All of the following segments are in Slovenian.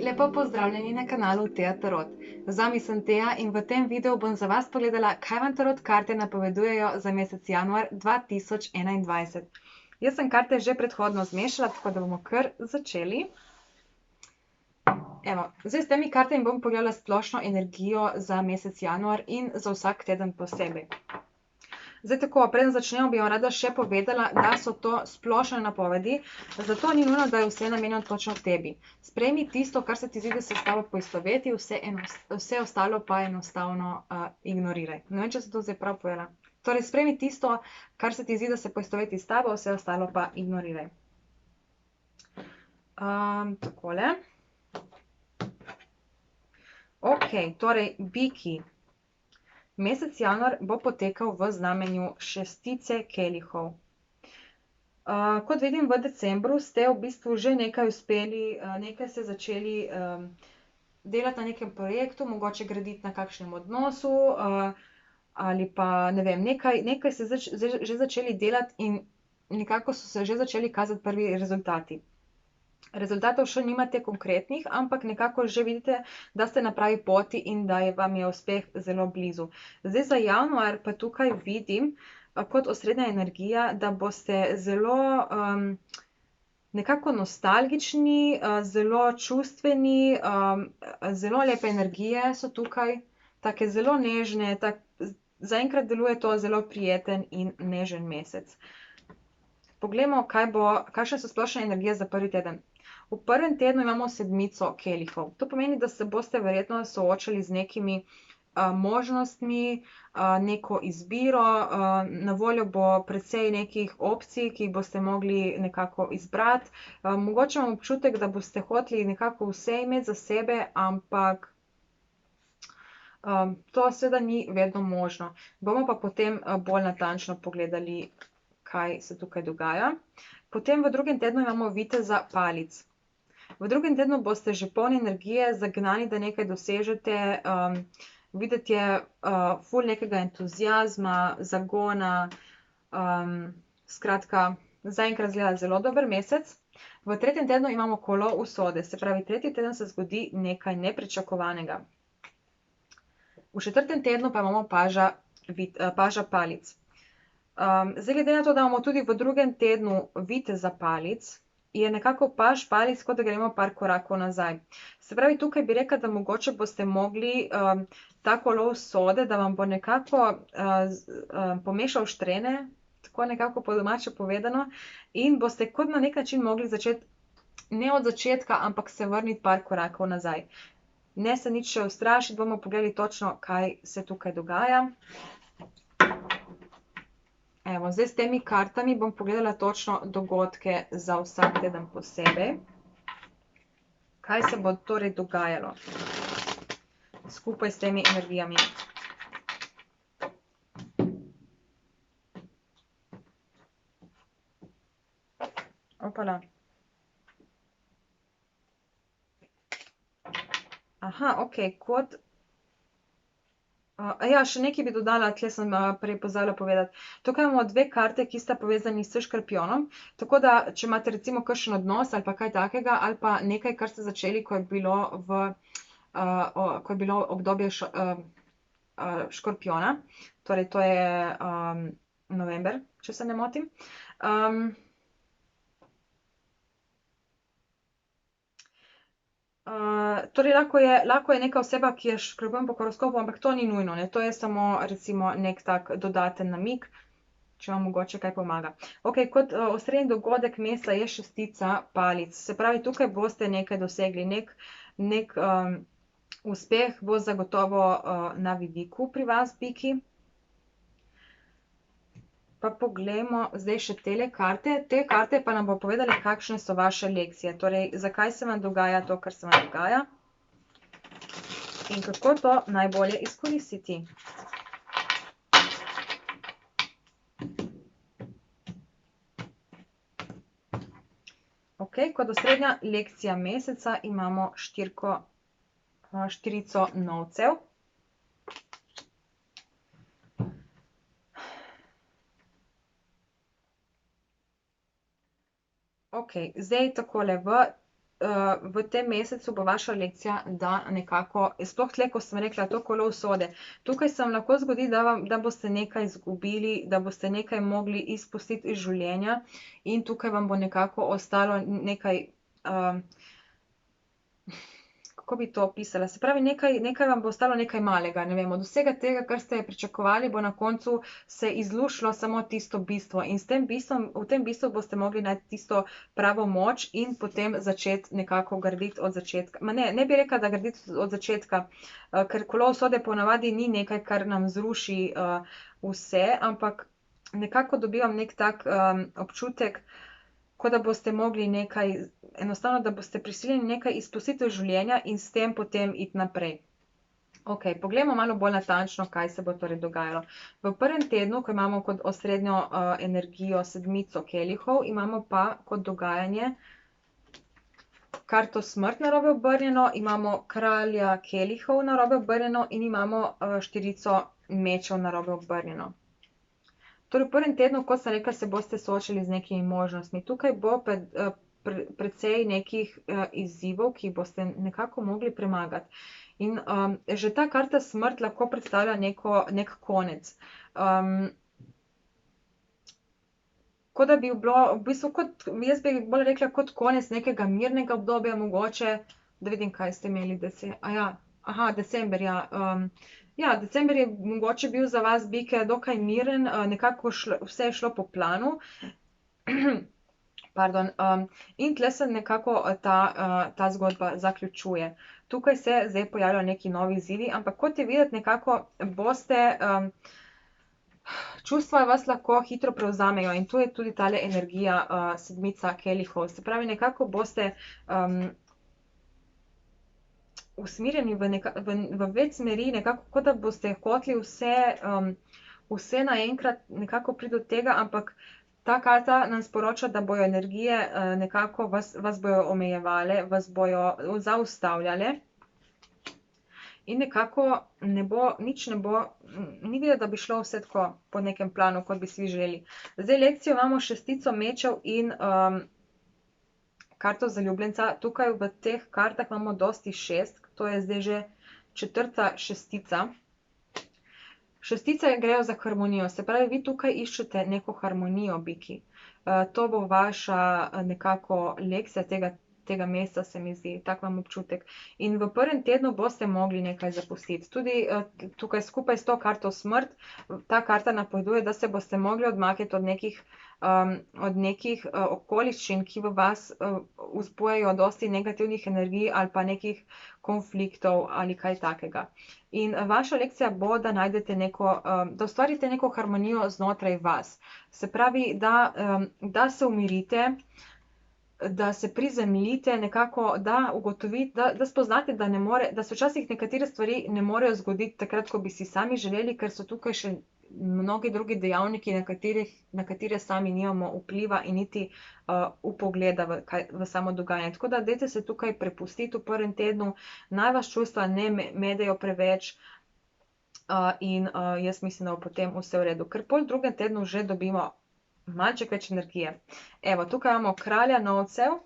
lepo pozdravljeni na kanalu Teja Tarot. Z vami sem Teja in v tem videu bom za vas pogledala, kaj vam tarot karte napovedujejo za mesec januar 2021. Jaz sem karte že predhodno zmešala, tako da bomo kar začeli. Evo, zdaj s temi kartami bom pogledala splošno energijo za mesec januar in za vsak teden posebej. Zdaj tako, preden začnemo, bi vam rada še povedala, da so to splošne napovedi, zato ni nujno, da je vse namenjeno točno tebi. Sprejmi tisto, kar se ti zdi, da se s tabo poistoveti, vse ostalo pa enostavno ignoriraj. Ne vem, če sem to zdaj prav povedala. Torej, sprejmi tisto, kar se ti zdi, da se poistoveti s tabo, vse ostalo pa ignoriraj. Takole. Ok, torej, biki. Mesec januar bo potekal v znamenju šestice kelihov. Kot vidim, v decembru ste v bistvu že nekaj uspeli, nekaj ste začeli delati na nekem projektu, mogoče graditi na kakšnem odnosu, ali pa, ne vem, nekaj ste že začeli delati in nekako so se že začeli kazati prvi rezultati. Rezultatov še nimate konkretnih, ampak nekako že vidite, da ste na pravi poti in da vam je uspeh zelo blizu. Zdaj za januar pa tukaj vidim kot osrednja energija, da boste zelo nekako nostalgični, zelo čustveni, zelo lepe energije so tukaj, take zelo nežne, zaenkrat deluje to zelo prijeten in nežen mesec. Poglejmo, kakšne so splošne energije za prvi teden. V prvem tednu imamo sedmico kelihov. To pomeni, da se boste verjetno soočali z nekimi možnostmi, neko izbiro, na voljo bo precej nekih opcij, ki jih boste mogli nekako izbrati. Mogoče imam občutek, da boste hoteli nekako vse imeti za sebe, ampak to seveda ni vedno možno. Bomo pa potem bolj natančno pogledali, kaj se tukaj dogaja. Potem v drugem tednu imamo viteza palic. V drugem tednu boste že polni energije, zagnani, da nekaj dosežete, videti je ful nekega entuziazma, zagona, skratka, zaenkrat izgleda zelo dober mesec. V tretjem tednu imamo kolo usode, se pravi, tretji teden se zgodi nekaj nepričakovanega. V četrtem tednu pa imamo paža palic. Zdaj, glede na to, da imamo tudi v drugem tednu viteza palic, je nekako paž palic, kot da gremo par korakov nazaj. Se pravi, tukaj bi rekla, da mogoče boste mogli ta kolo usode, da vam bo nekako pomešal štrene, tako nekako po domače povedano, in boste kot na nek način mogli začeti, ne od začetka, ampak se vrniti par korakov nazaj. Ne se nič še ustrašiti, bomo pogledali točno, kaj se tukaj dogaja. Evo, zdaj s temi kartami bom pogledala točno dogodke za vsak teden posebej. Kaj se bo torej dogajalo skupaj s temi energijami? Opala. Aha, ok, kot... Ja, še nekaj bi dodala, tle sem prej pozabila povedati. Tukaj imamo dve karte, ki sta povezani s škorpijonom, tako da, če imate recimo kakšen odnos ali pa kaj takega, ali pa nekaj, kar ste začeli, ko je bilo obdobje škorpijona, torej to je november, če se ne motim. Torej, lahko je neka oseba, ki je škorpijon po horoskopu, ampak to ni nujno, ne, to je samo recimo nek tak dodaten namig, če vam mogoče kaj pomaga. Ok, kot osrednji dogodek meseca je šestica palic, se pravi, tukaj boste nekaj dosegli, nek uspeh bo zagotovo na vidiku pri vas, biki. Pa poglejmo zdaj še tele karte. Te karte pa nam bo povedali, kakšne so vaše lekcije. Torej, zakaj se vam dogaja to, kar se vam dogaja. In kako to najbolje izkoristiti. Ok, kot osrednja lekcija meseca imamo štirico novcev. Ok, zdaj takole, v v tem mesecu bo vaša lekcija, da nekako, sploh tle, ko sem rekla, to kolo usode, tukaj se vam lahko zgodi, da boste nekaj izgubili, da boste nekaj mogli izpustiti iz življenja in tukaj vam bo nekako ostalo nekaj, kako bi to opisala, se pravi, nekaj vam bo ostalo nekaj malega, ne vem, od vsega tega, kar ste pričakovali, bo na koncu se izluščilo samo tisto bistvo in v tem bistvu boste mogli najti tisto pravo moč in potem začeti nekako graditi od začetka. Ne bi rekla, da graditi od začetka, ker kolo usode ponavadi ni nekaj, kar nam zruši vse, ampak nekako dobivam nek tak občutek, kot da boste mogli nekaj, enostavno, da boste prisiljeni nekaj izpustiti iz življenja in s tem potem iti naprej. Ok, poglejmo malo bolj natančno, kaj se bo torej dogajalo. V prvem tednu, ko imamo kot osrednjo energijo sedmico kelihov, imamo pa kot dogajanje karto smrt narobe obrnjeno, imamo kralja kelihov narobe obrnjeno in imamo štirico mečev narobe obrnjeno. Torej, v prvem tednu, kot sem rekla, se boste soočili z nekimi možnostmi. Tukaj bo precej nekih izzivov, ki jih boste nekako mogli premagati. In že ta karta smrt lahko predstavlja nek konec. Kot da bi bilo, v bistvu, jaz bi bolj rekla, kot konec nekega mirnega obdobja, mogoče, da vidim, kaj ste imeli, december, ja. Ja, december je mogoče bil za vas, bike, dokaj miren, nekako vse je šlo po planu. Pardon, in tle se nekako ta zgodba zaključuje. Tukaj se zdaj pojavljajo neki novi izzivi, ampak kot je videti, nekako boste, čustva vas lahko hitro prevzamejo in tu je tudi tale energija sedmica kelihov. Se pravi, nekako boste usmerjeni v več smeri, nekako kot da boste hoteli vse naenkrat nekako priti do tega, ampak ta karta nam sporoča, da bojo energije nekako vas bojo omejevale, vas bojo zaustavljale in nekako nič ne bo, ni videti, da bi šlo vse tako po nekem planu, kot bi si vi želeli. Zdaj lekcijo imamo šestico mečev in karto zaljubljenca. Tukaj v teh kartah imamo dosti šest, to je zdaj že četrta šestica. Šestice grejo za harmonijo, se pravi, vi tukaj iščete neko harmonijo, biki. To bo vaša nekako lekcija tega meseca, se mi zdi, tak imam občutek. In v prvem tednu boste mogli nekaj zapustiti. Tudi tukaj skupaj s to karto smrt, ta karta napoveduje, da se boste mogli odmakniti od nekih okoliščin, ki v vas vzbujajo dosti negativnih energij ali pa nekih konfliktov ali kaj takega. In vaša lekcija bo, da najdete da ustvarite neko harmonijo znotraj vas. Se pravi, da se umirite, da se prizemljite, nekako, da ugotovite, da spoznate, da se včasih nekatere stvari ne morejo zgoditi takrat, ko bi si sami želeli, ker so tukaj še mnogi drugi dejavniki, na katere sami nimamo vpliva in niti vpogleda v samo dogajanje. Tako da dajte se tukaj prepustiti v prvem tednu, naj vas čustva ne medejo preveč in jaz mislim, da bo potem vse v redu. Ker pol v drugem tednu že dobimo malček več energije. Evo, tukaj imamo kralja novcev,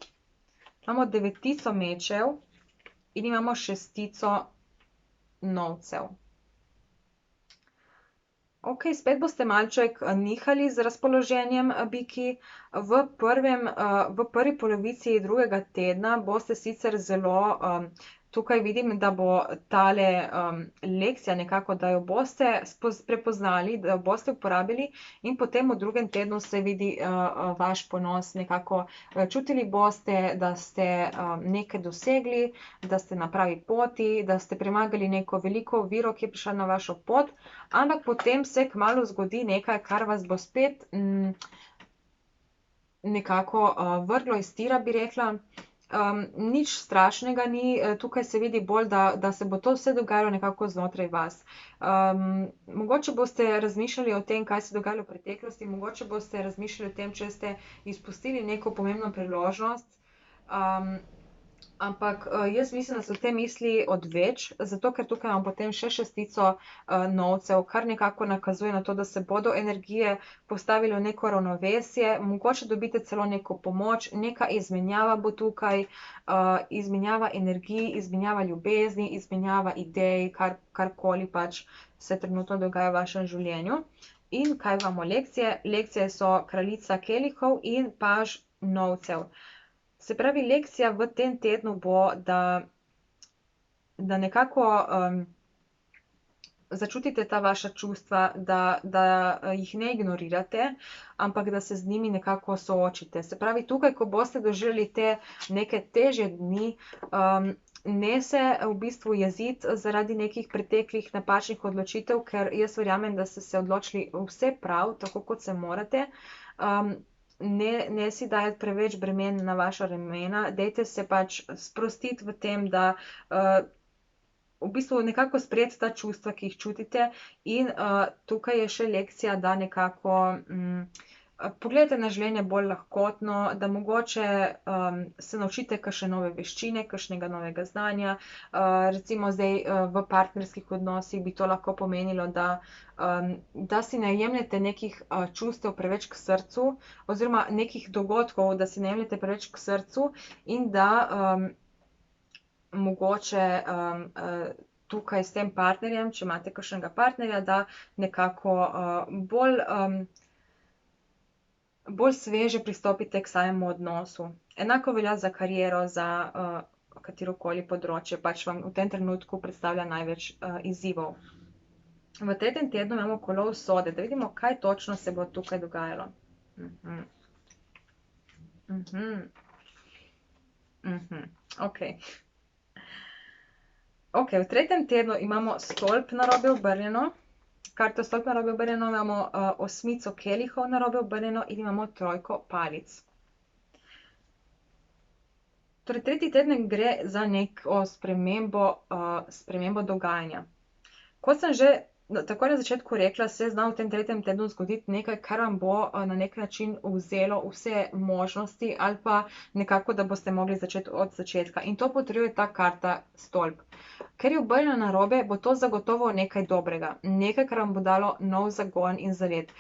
imamo devetico mečev in imamo šestico novcev. Ok, spet boste malček nihali z razpoloženjem, biki. V prvi polovici drugega tedna boste sicer zelo, tukaj vidim, da bo tale lekcija nekako, da jo boste prepoznali, da jo boste uporabili in potem v drugem tednu se vidi vaš ponos, nekako čutili boste, da ste nekaj dosegli, da ste na pravi poti, da ste premagali neko veliko oviro, ki je prišla na vašo pot, ampak potem se kmalu zgodi nekaj, kar vas bo spet nekako vrglo iz tira, bi rekla. Nič strašnega ni, tukaj se vidi bolj, da se bo to vse dogajalo nekako znotraj vas. Mogoče boste razmišljali o tem, kaj se je dogajalo v preteklosti, mogoče boste razmišljali o tem, če ste izpustili neko pomembno priložnost. Ampak jaz mislim, da so te misli odveč, zato ker tukaj imam potem še šestico novcev, kar nekako nakazuje na to, da se bodo energije postavile v neko ravnovesje, mogoče dobite celo neko pomoč, neka izmenjava bo tukaj, izmenjava energij, izmenjava ljubezni, izmenjava idej, karkoli pač se trenutno dogaja v vašem življenju. In kaj imamo lekcije? Lekcije so kraljica kelihov in paž novcev. Se pravi, lekcija v tem tednu bo, da nekako začutite ta vaša čustva, da jih ne ignorirate, ampak da se z njimi nekako soočite. Se pravi, tukaj, ko boste doživeli te neke težje dni, ne se v bistvu jeziti zaradi nekih preteklih napačnih odločitev, ker jaz verjamem, da ste se odločili vse prav, tako kot se morate. Ne si dajati preveč bremen na vaša ramena, dajte se pač sprostiti v tem, da v bistvu nekako sprejeti ta čustva, ki jih čutite, in tukaj je še lekcija, da nekako pogledajte na življenje bolj lahkotno, da mogoče se naučite kakšne nove veščine, kakšnega novega znanja. Recimo zdaj v partnerskih odnosih bi to lahko pomenilo, da si ne jemljete nekih čustev preveč k srcu, oziroma nekih dogodkov, da si ne jemljete preveč k srcu in da mogoče tukaj s tem partnerjem, če imate kakšnega partnerja, da nekako bolj sveže pristopite k samemu odnosu. Enako velja za kariero, za katerokoli področje, pač vam v tem trenutku predstavlja največ izzivov. V tretjem tednu imamo kolo usode, da vidimo, kaj točno se bo tukaj dogajalo. Okej. Okej, v tretjem tednu imamo stolp narobe obrnjeno. Karto stolp narobe obrnjeno, imamo osmico kelihov narobe obrnjeno in imamo trojko palic. Torej, tretji teden gre za neko spremembo dogajanja. Kot sem že takoj na začetku rekla, se zna v tem tretjem tednu zgoditi nekaj, kar vam bo na nek način vzelo vse možnosti ali pa nekako, da boste mogli začeti od začetka. In to potrjuje ta karta stolp. Ker je obrnjena narobe, bo to zagotovo nekaj dobrega. Nekaj, kar vam bo dalo nov zagon in zalet.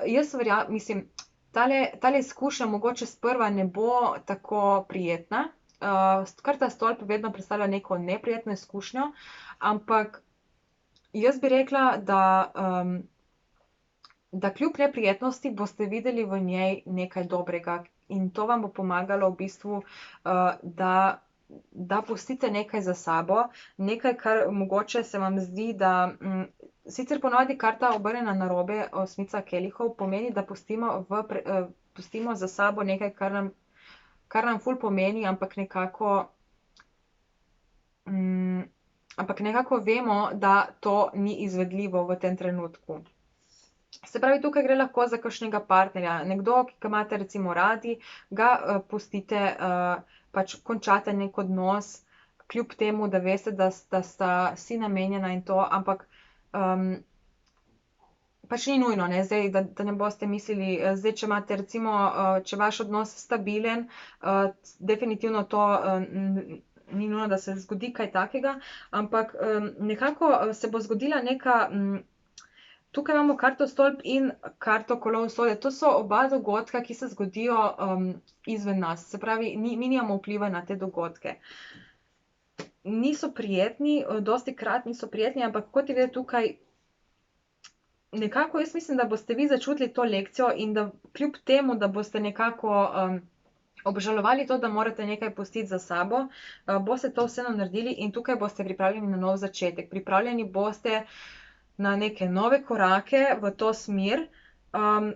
Jaz mislim, tale izkušnja mogoče sprva ne bo tako prijetna. Karta stolp vedno predstavlja neko neprijetno izkušnjo, ampak jaz bi rekla, da kljub neprijetnosti boste videli v njej nekaj dobrega in to vam bo pomagalo v bistvu, da pustite nekaj za sabo, nekaj, kar mogoče se vam zdi, da sicer ponavadi karta obrnjena narobe, osmica kelihov, pomeni, da pustimo za sabo nekaj, kar nam ful pomeni, ampak nekako vemo, da to ni izvedljivo v tem trenutku. Se pravi, tukaj gre lahko za kakšnega partnerja. Nekdo, ki ga imate recimo radi, ga pustite, pač končate nek odnos, kljub temu, da veste, da sta si namenjena in to, ampak pač ni nujno, ne, zdaj, da ne boste mislili, zdaj, če imate recimo, če vaš odnos stabilen, definitivno to ni nujno, da se zgodi kaj takega, ampak nekako se bo zgodila neka, tukaj imamo karto stolp in karto kolo usode. To so oba dogodka, ki se zgodijo izven nas, se pravi, mi nimamo vpliva na te dogodke. Niso prijetni, dostikrat niso prijetni, ampak kot je videti tukaj, nekako jaz mislim, da boste vi začutili to lekcijo in da kljub temu, da boste nekako obžalovali to, da morate nekaj pustiti za sabo, boste to vseeno naredili in tukaj boste pripravljeni na nov začetek. Pripravljeni boste na neke nove korake v to smer,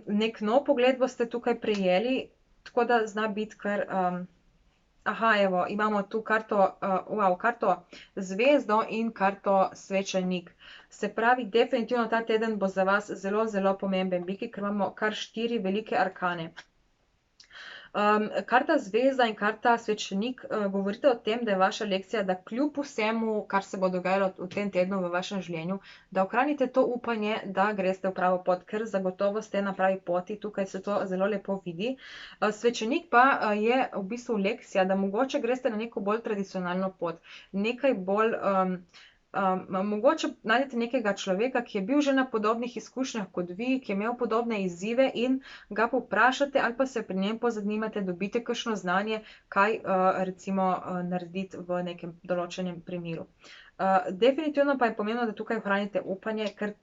nek nov pogled boste tukaj prejeli, tako da zna biti kar, evo, imamo tu karto zvezdo in karto svečenik. Se pravi, definitivno ta teden bo za vas zelo, zelo pomemben, ker imamo kar 4 velike arkane. Karta zvezda in karta svečenik govorite o tem, da je vaša lekcija, da kljub vsemu, kar se bo dogajalo v tem tednu v vašem življenju, da ohranite to upanje, da greste v pravo pot, ker zagotovo ste na pravi poti, tukaj se to zelo lepo vidi. Svečenik pa je v bistvu lekcija, da mogoče greste na neko bolj tradicionalno pot, nekaj bolj mogoče najdete nekega človeka, ki je bil že na podobnih izkušnjah kot vi, ki je imel podobne izzive in ga povprašate ali pa se pri njem pozanimate, dobite kakšno znanje, kaj recimo narediti v nekem določenem primeru. Definitivno pa je pomembno, da tukaj ohranite upanje, ker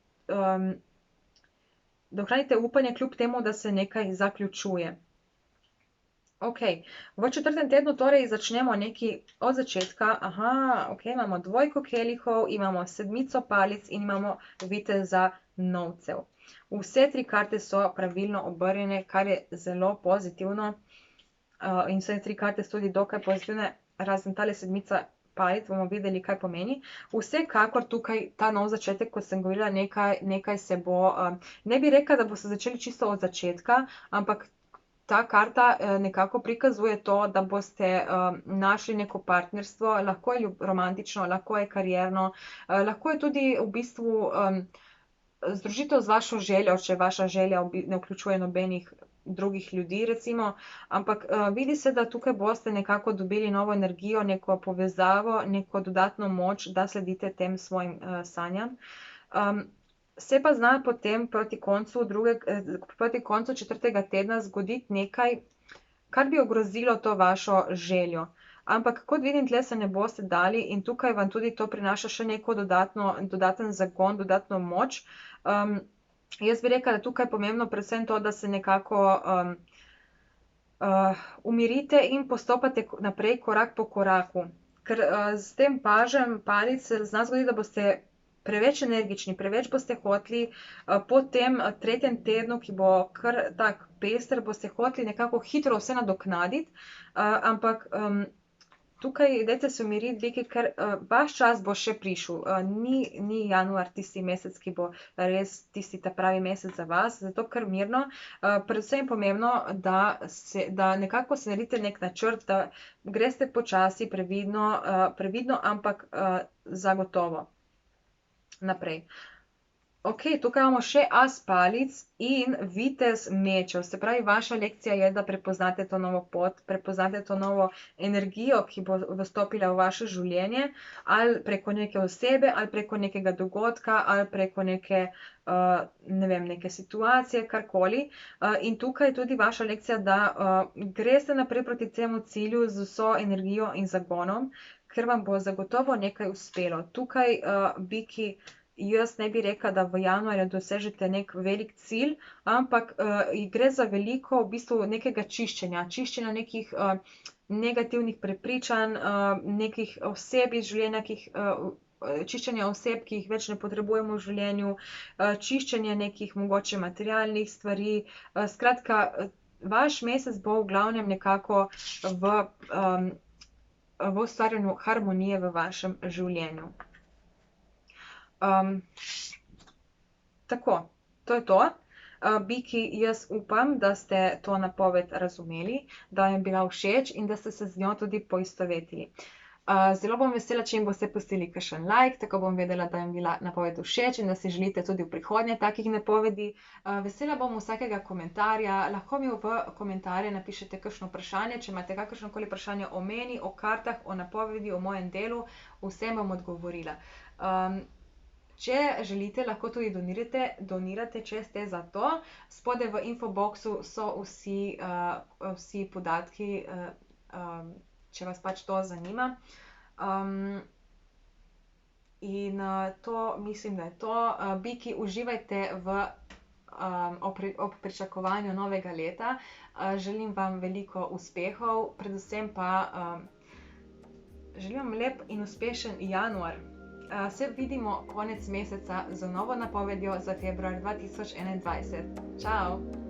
da ohranite upanje kljub temu, da se nekaj zaključuje. Ok, v četrtem tednu torej začnemo nekaj od začetka. Ok, imamo dvojko kelihov, imamo sedmico palic in imamo viteza novcev. Vse tri karte so pravilno obrnjene, kar je zelo pozitivno. In vse tri karte so tudi dokaj pozitivne, razen tale sedmica palic, bomo videli, kaj pomeni. Vsekakor tukaj ta nov začetek, kot sem govorila, nekaj se bo, ne bi rekla, da boste začeli čisto od začetka, ampak ta karta nekako prikazuje to, da boste našli neko partnerstvo, lahko je romantično, lahko je karierno, lahko je tudi v bistvu združitev z vašo željo, če vaša želja ne vključuje nobenih drugih ljudi, recimo, ampak vidi se, da tukaj boste nekako dobili novo energijo, neko povezavo, neko dodatno moč, da sledite tem svojim sanjam. Se pa zna potem proti koncu četrtega tedna zgoditi nekaj, kar bi ogrozilo to vašo željo. Ampak kot vidim, tle se ne boste dali in tukaj vam tudi to prinaša še neko dodaten zagon, dodatno moč. Jaz bi rekla, da tukaj je pomembno predvsem to, da se nekako umirite in postopate naprej korak po koraku. Ker s tem pažem palic se zna zgoditi, da boste preveč energični, preveč boste hoteli, po tem tretjem tednu, ki bo kar tak pester, boste hoteli nekako hitro vse nadoknaditi, ampak tukaj dajte se umiriti, Biki, ker vaš čas bo še prišel. Ni januar tisti mesec, ki bo res tisti ta pravi mesec za vas, zato kar mirno. Predvsem je pomembno, da nekako si naredite nek načrt, da greste počasi, previdno, ampak zagotovo naprej. Ok, tukaj imamo še as palic in vitez mečev. Se pravi, vaša lekcija je, da prepoznate to novo pot, prepoznate to novo energijo, ki bo vstopila v vaše življenje, ali preko neke osebe, ali preko nekega dogodka, ali preko neke situacije, karkoli. In tukaj je tudi vaša lekcija, da greste naprej proti temu cilju z vso energijo in zagonom, ker vam bo zagotovo nekaj uspelo. Tukaj, Biki, jaz ne bi rekla, da v januarju dosežete nek velik cilj, ampak gre za veliko v bistvu nekega čiščenja nekih negativnih prepričanj, nekih oseb iz življenja, čiščenja oseb, ki jih več ne potrebujemo v življenju, čiščenje nekih mogoče materialnih stvari. Skratka, vaš mesec bo v glavnem nekako v ustvarjanju harmonije v vašem življenju. Tako, to je to. Biki, jaz upam, da ste to napoved razumeli, da vam je bila všeč in da ste se z njo tudi poistovetili. Zelo bom vesela, če jim boste pustili kakšen like, tako bom vedela, da jim je bila napoved všeč in da si želite tudi v prihodnje takih napovedi. Vesela bom vsakega komentarja, lahko mi v komentarje napišete kakšno vprašanje, če imate kakršnokoli vprašanje o meni, o kartah, o napovedi, o mojem delu, vsem bom odgovorila. Če želite, lahko tudi donirate, če ste za to. Spodaj v infoboxu so vsi podatki, če vas pač to zanima. In to mislim, da je to. Biki, uživajte ob pričakovanju novega leta. Želim vam veliko uspehov, predvsem pa želim vam lep in uspešen januar. Se vidimo konec meseca z novo napovedjo za februar 2021. Čau!